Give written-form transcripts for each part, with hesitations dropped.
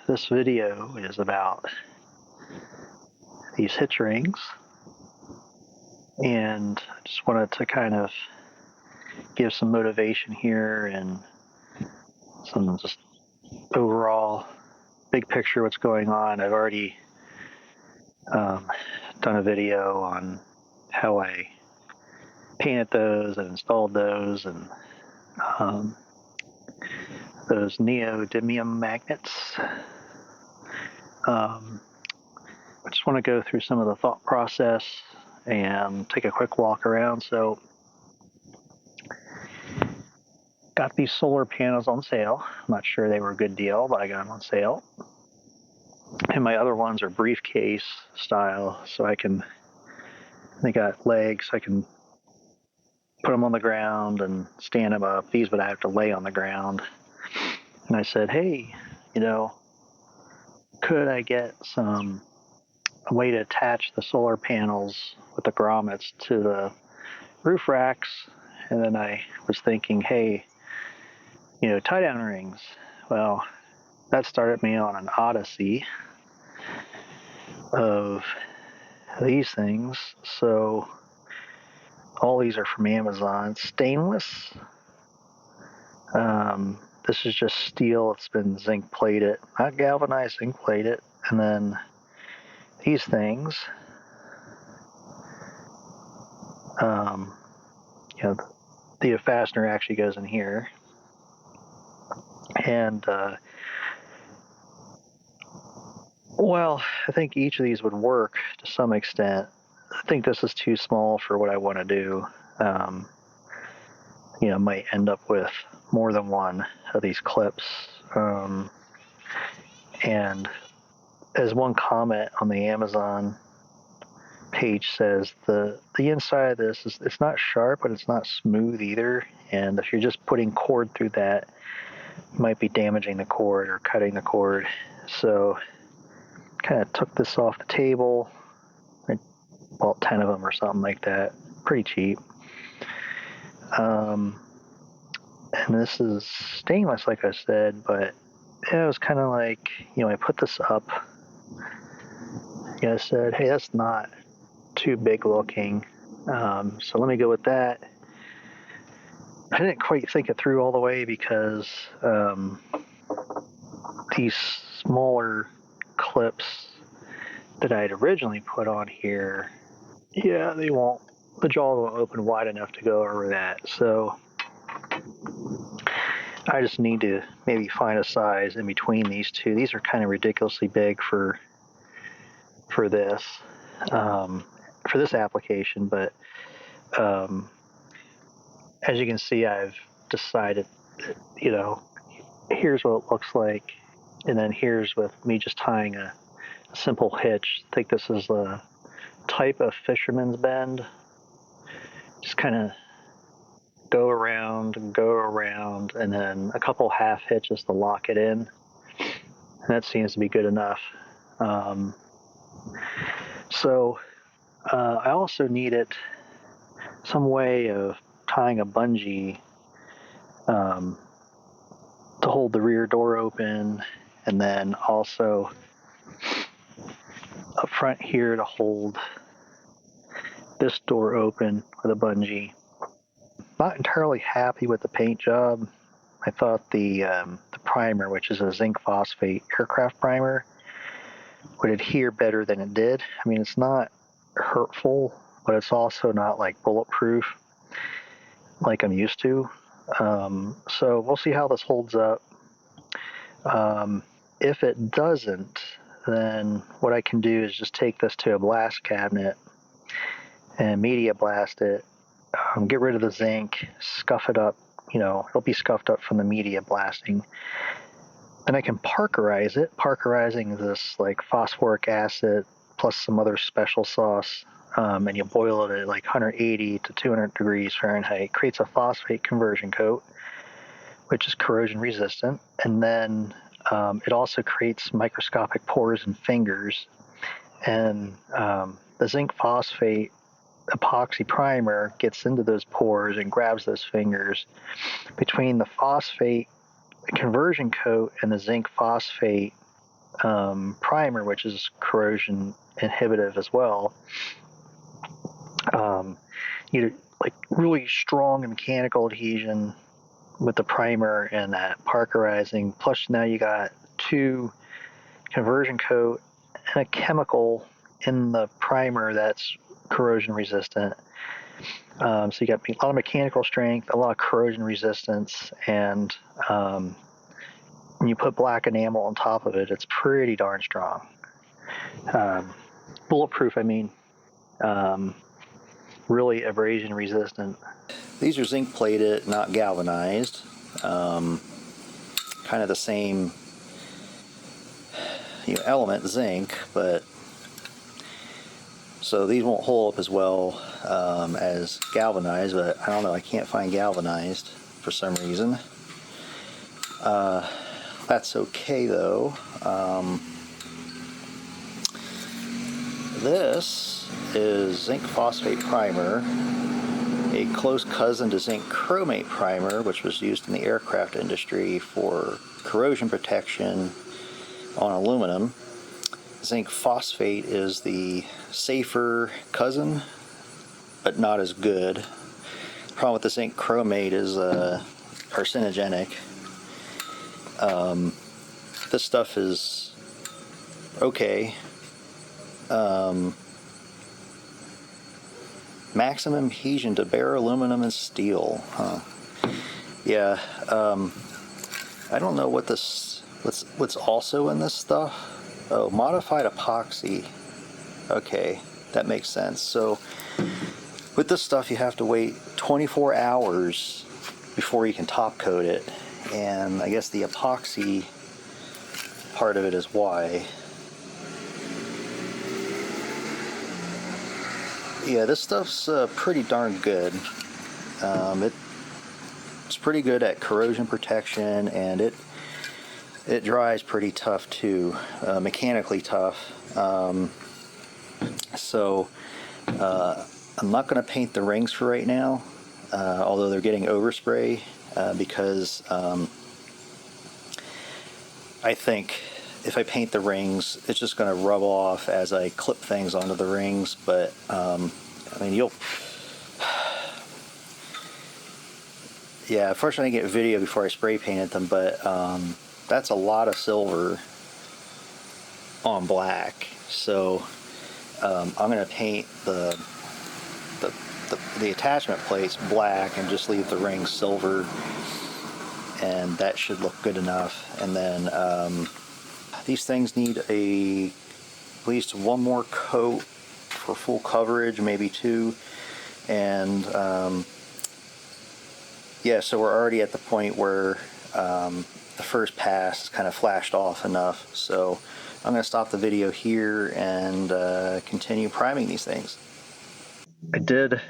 this video is about these hitch rings, and I just wanted to kind of give some motivation here and some just overall big picture what's going on. I've already done a video on how I painted those and installed those, and those Neodymium magnets. I just want to go through some of the thought process and take a quick walk around. So, got these solar panels on sale. I'm not sure they were a good deal, but I got them on sale. And my other ones are briefcase style, so they got legs, I can put them on the ground and stand them up. These would I have to lay on the ground. And I said, hey, could I get a way to attach the solar panels with the grommets to the roof racks? And then I was thinking, hey, tie-down rings. Well, that started me on an odyssey of these things. So all these are from Amazon. Stainless. This is just steel. It's been zinc plated, not galvanized, zinc plated. And then these things, the fastener actually goes in here. And, I think each of these would work to some extent. I think this is too small for what I want to do. Might end up with more than one of these clips. And as one comment on the Amazon page says, the inside of this it's not sharp, but it's not smooth either. And if you're just putting cord through that, you might be damaging the cord or cutting the cord. So kind of took this off the table. I bought 10 of them or something like that. Pretty cheap. And this is stainless, like I said, but it was kind of like, I put this up. I said, hey, that's not too big looking. So let me go with that. I didn't quite think it through all the way because these smaller clips that I had originally put on here, the jaw won't open wide enough to go over that. So I just need to maybe find a size in between these two. These are kind of ridiculously big for this application, but as you can see, I've decided that, here's what it looks like, and then here's with me just tying a simple hitch. I think this is a type of fisherman's bend. Just kind of go around, and then a couple half hitches to lock it in. And that seems to be good enough. So I also needed some way of tying a bungee to hold the rear door open, and then also up front here to hold this door open with a bungee. Not entirely happy with the paint job. I thought the primer, which is a zinc phosphate aircraft primer, would adhere better than it did. I mean, it's not hurtful, but it's also not like bulletproof like I'm used to. So we'll see how this holds up. If it doesn't, then what I can do is just take this to a blast cabinet and media blast it, get rid of the zinc, scuff it up. It'll be scuffed up from the media blasting. Then I can parkerize it. Parkerizing is this like phosphoric acid plus some other special sauce, and you boil it at like 180 to 200 degrees Fahrenheit. Creates a phosphate conversion coat, which is corrosion resistant. And then it also creates microscopic pores and fingers. And the zinc phosphate epoxy primer gets into those pores and grabs those fingers. Between the phosphate conversion coat and the zinc phosphate primer, which is corrosion inhibitive as well. You like really strong mechanical adhesion with the primer and that parkerizing. Plus now you got 2 conversion coat and a chemical in the primer that's corrosion resistant. So you got a lot of mechanical strength, a lot of corrosion resistance, and when you put black enamel on top of it, it's pretty darn strong. Bulletproof, I mean. Really abrasion resistant. These are zinc plated, not galvanized. Kind of the same element, zinc, but so these won't hold up as well as galvanized, but I don't know, I can't find galvanized for some reason. That's okay though. This is zinc phosphate primer, a close cousin to zinc chromate primer, which was used in the aircraft industry for corrosion protection on aluminum. Zinc phosphate is the safer cousin, but not as good. The problem with the zinc chromate is carcinogenic. This stuff is okay. Maximum adhesion to bare aluminum and steel. Huh. Yeah. I don't know what this. What's also in this stuff. Oh, modified epoxy. Okay, that makes sense. So with this stuff, you have to wait 24 hours before you can top coat it, and I guess the epoxy part of it is why. Yeah, this stuff's pretty darn good. It's pretty good at corrosion protection, and it dries pretty tough too, mechanically tough. So I'm not going to paint the rings for right now, although they're getting overspray, because I think if I paint the rings, it's just going to rub off as I clip things onto the rings. But I mean, yeah, fortunately I get video before I spray painted them, but that's a lot of silver on black. So I'm going to paint the attachment plates black and just leave the rings silver, and that should look good enough. And then these things need at least 1 more coat for full coverage, maybe 2. And yeah, so we're already at the point where the first pass is kind of flashed off enough. So I'm going to stop the video here and continue priming these things. I did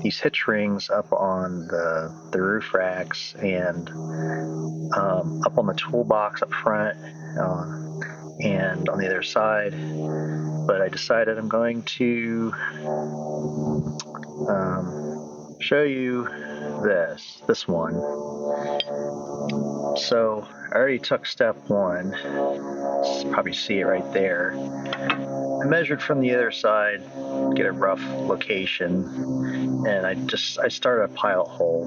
these hitch rings up on the roof racks and up on the toolbox up front and on the other side, but I decided I'm going to show you this one. So I already took step 1. You probably see it right there. I measured from the other side, get a rough location, and I started a pilot hole.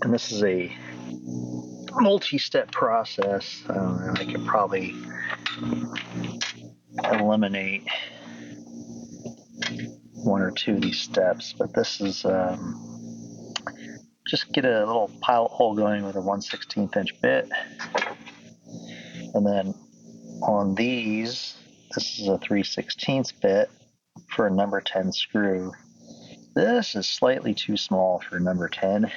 And this is a multi-step process. I could probably eliminate 1 or 2 of these steps, but this is just get a little pilot hole going with a 1/16 inch bit, and then on these, this is a 3/16 bit for a number 10 screw. This is slightly too small for a number 10.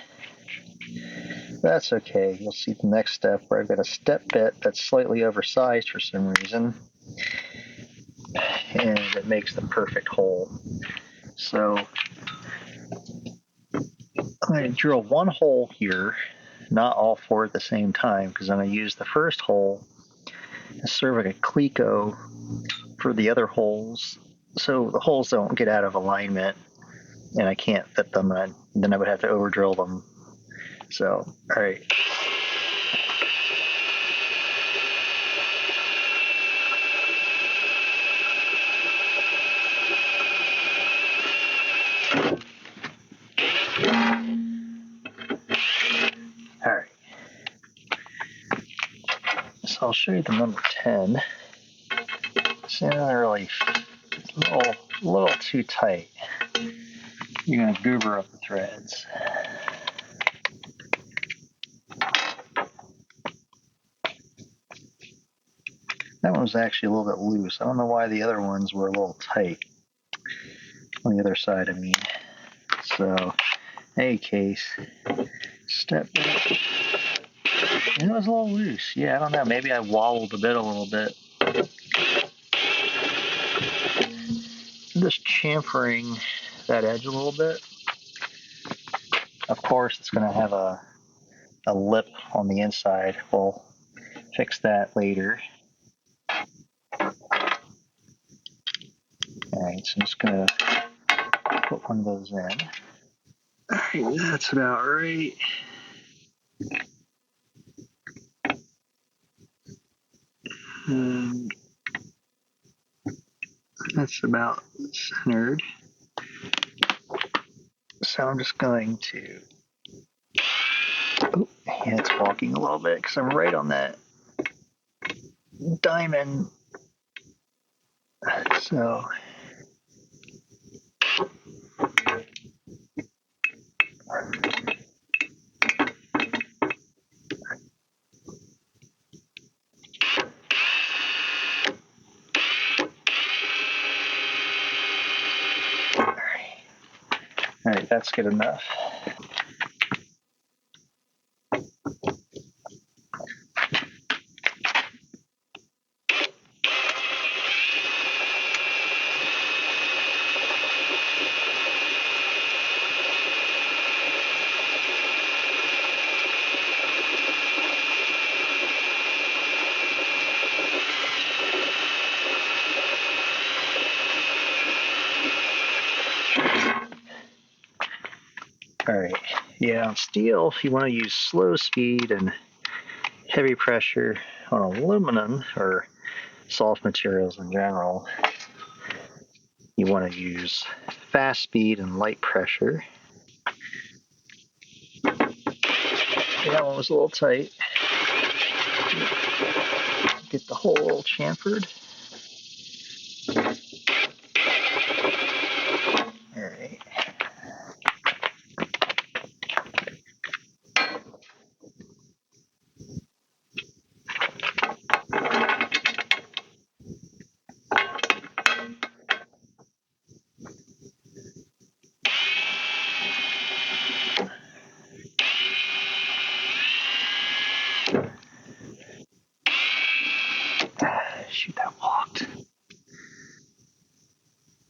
That's okay. You'll see the next step where I've got a step bit that's slightly oversized for some reason, and it makes the perfect hole. So I'm going to drill 1 hole here, not all 4 at the same time, because I'm going to use the first hole as sort of like a cleco for the other holes, so the holes don't get out of alignment and I can't fit them, and then I would have to over drill them So, all right. All right. So I'll show you the number 10. It's not really a little too tight. You're gonna goober up the threads. That one was actually a little bit loose. I don't know why the other ones were a little tight. On the other side, I mean. So, in any case, step back. It was a little loose. Yeah, I don't know. Maybe I wobbled the bit a little bit. I'm just chamfering that edge a little bit. Of course, it's going to have a lip on the inside. We'll fix that later. Alright, so I'm just going to put one of those in. Alright, that's about right. And that's about centered. So I'm just going to, oh, yeah, it's walking a little bit because I'm right on that diamond. So, all right, that's good enough. All right, yeah, on steel, if you want to use slow speed and heavy pressure on aluminum or soft materials in general, you want to use fast speed and light pressure. Yeah, that one was a little tight. Get the hole chamfered. All right. Shoot, that walked.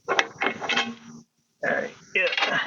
All right, yeah.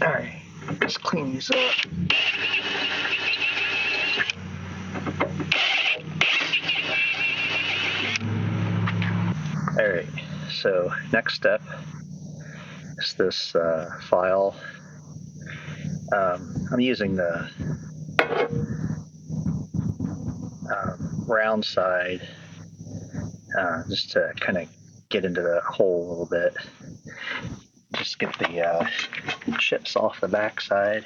All right, let's clean these up. All right, so next step is this file. I'm using the round side just to kind of get into the hole a little bit. Just get the chips off the back side.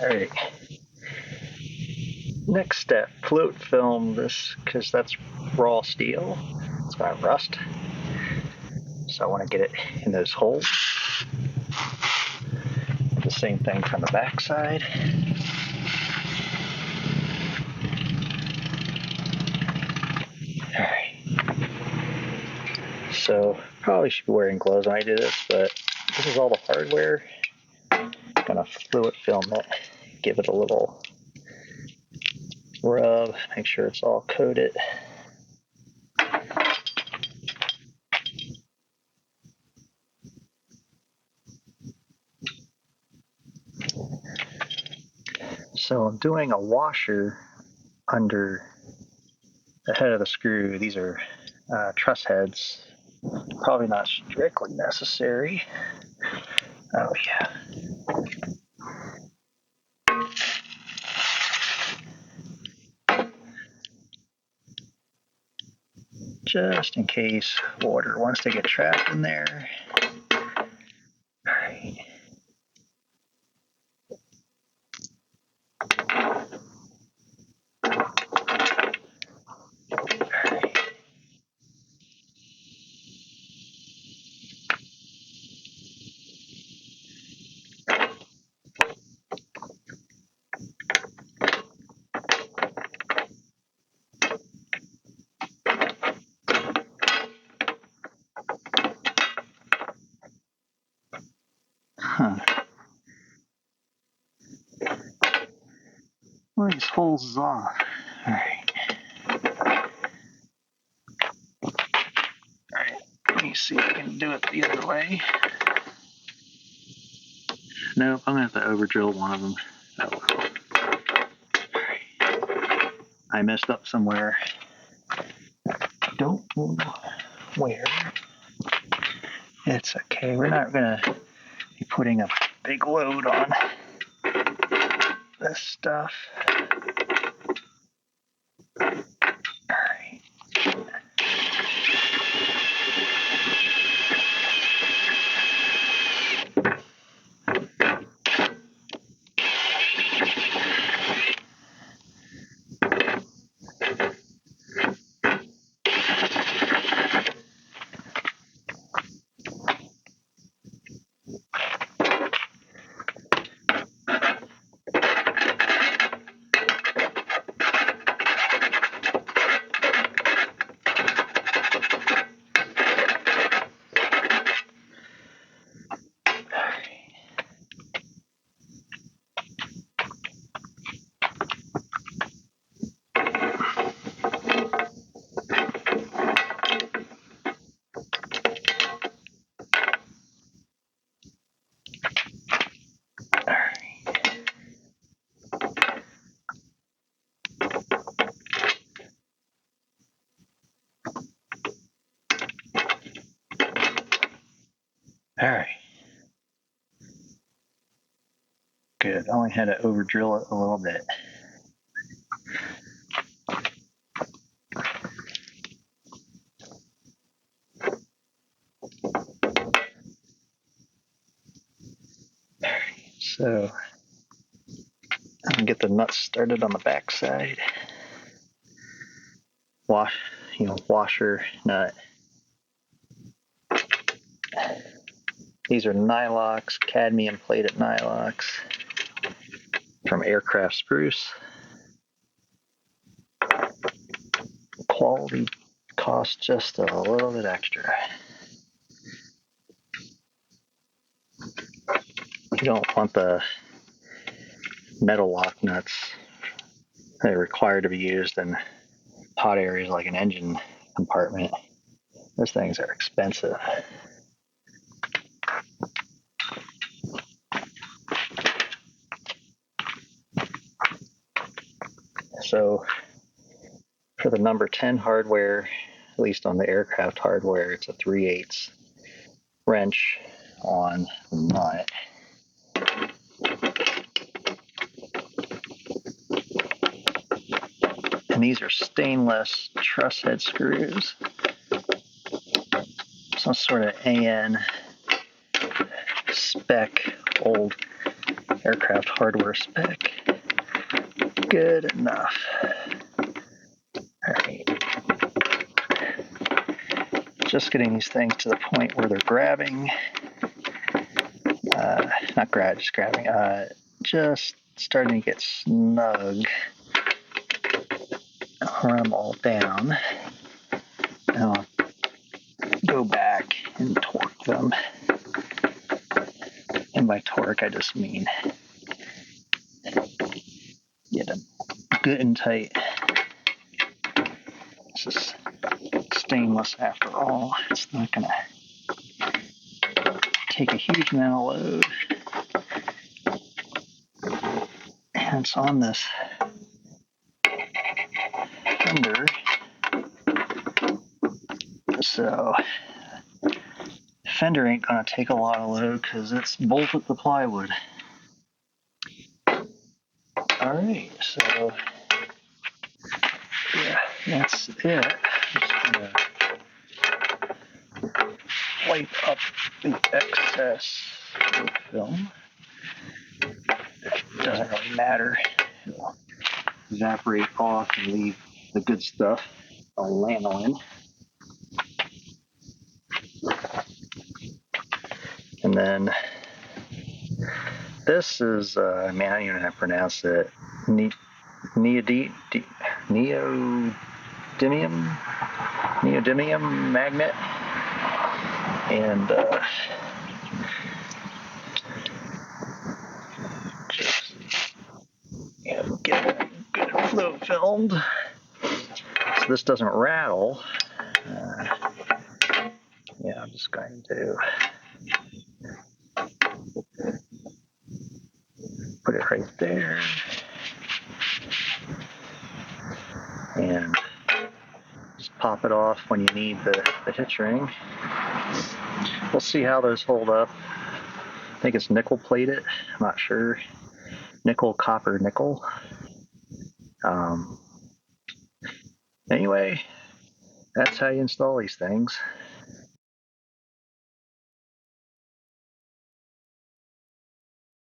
All right. Next step float film this because that's raw steel. It's going to rust. So I want to get it in those holes. The same thing from the back side. Alright. So probably should be wearing gloves when I do this, but this is all the hardware. I'm going to fluid film it, give it a little rub, make sure it's all coated. So I'm doing a washer under the head of the screw. These are truss heads. Probably not strictly necessary. Oh yeah. Just in case water wants to get trapped in there. Alright. Huh. One of these holes is off. Alright. Alright, let me see if I can do it the other way. Nope, I'm going to have to over drill one of them. Oh well. Alright. I messed up somewhere. Don't know where. It's okay. We're not going to be putting a big load on this stuff. Alright. Alright. Good. I only had to over drill it a little bit. So I'm gonna get the nuts started on the back side. Washer nut. These are Nylox, cadmium plated Nylox from Aircraft Spruce. Quality costs just a little bit extra. You don't want the metal lock nuts. They're required to be used in hot areas like an engine compartment. Those things are expensive. So for the number 10 hardware, at least on the aircraft hardware, it's a 3/8 wrench on the nut. And these are stainless truss head screws. Some sort of AN spec, old aircraft hardware spec. Good enough. just getting these things to the point where they're grabbing. Just grabbing. Just starting to get snug. I'll run them all down. And I'll go back and torque them. And by torque, I just mean get them good and tight. This is stainless after all. It's not going to take a huge amount of load. And it's on this fender. So fender ain't going to take a lot of load because it's bolted to plywood. Alright, so yeah, that's it. I'm just going to wipe up the excess film. It doesn't really matter. It'll evaporate off and leave the good stuff on lanolin. And then this is, I don't even know how to pronounce it, Neodymium magnet. And just get it good flow filmed so this doesn't rattle. Yeah, I'm just going to put it right there and just pop it off when you need the hitch ring. We'll see how those hold up. I think it's nickel plated. I'm not sure. Nickel, copper, nickel. Anyway, that's how you install these things.